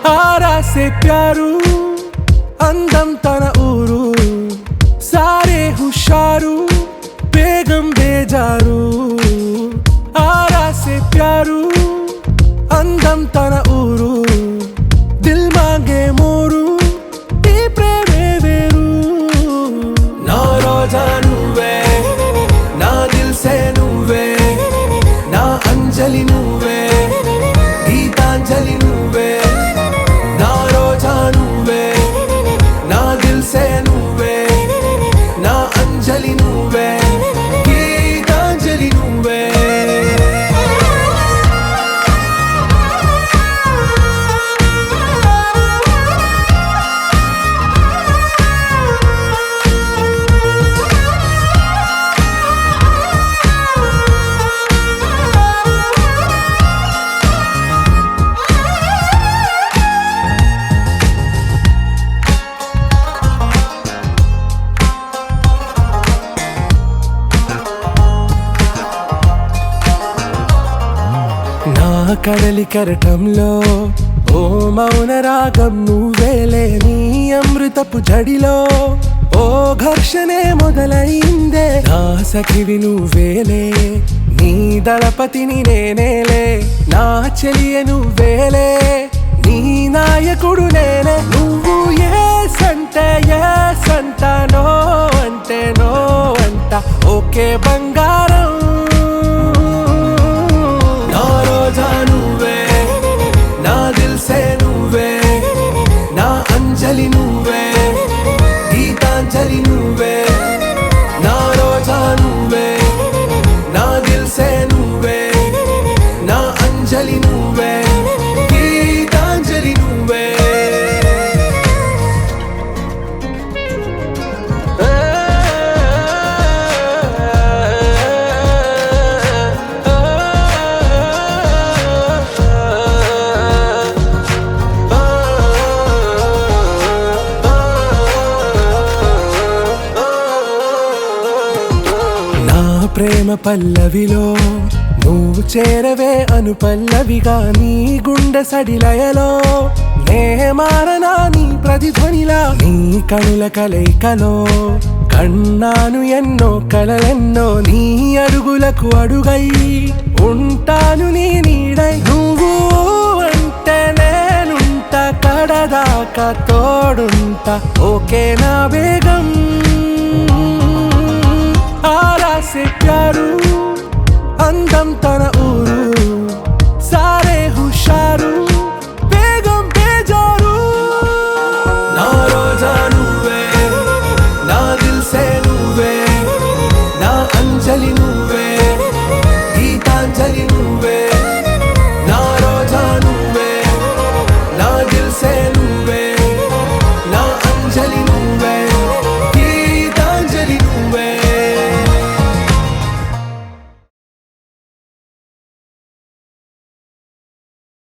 आरा से प्यारू అందం తన ఊరు సారే హుషారు బేగం బేజారు ఆరా సే ప్యారు అందం తన ఊరు దిల్ మాంగే మోరు ఈ ప్రేమే వేరు నా రోజా నువ్వే నా దిల్ సే నువ్వే నా అంజలి నువ్వే గీతాంజలి నువ్వే నా రోజా నువ్వే నా దిల్ సే నువ్వే నా అంజలి నువ్వే గీతాంజలి నువ్వే నా కడలి కరటంలో ఓ మౌన రాగం నువ్వేలే నీ అమృతపు జడిలో ఓ ఘర్షణే మొదలైందే నా సఖివి నువ్వేలే నీ దళపతిని నేనేలే నా చెలియ నువ్వేలే నీ నాయకుడు నేనే నువ్వు ఏ సంట నో అంటే నో అంట ఓకే బంగారం నా రోజా నువ్వే నా దిల్ సే నువ్వే నా అంజలి నువ్వే గీతాంజలి నువ్వే నా రోజా నువ్వే నా దిల్ సే నువ్వే నా అంజలి నువ్వే గీతాంజలి నువ్వే ప్రేమ పల్లవిలో నువ్వు చేరవే అను పల్లవిగా నీ గుండె సడిలయలో నే మారనా నీ ప్రతిధ్వనిలా నీ కనుల కలయికలో కన్నాను ఎన్నో కలలెన్నో నీ అడుగులకు అడుగై ఉంటాను నీ నీడై నువ్వు అంటే నేనుంట కడదాకా తోడుంటా ఓకే నా బేగం ఆరా సే ప్యారు అందం తన ఊరు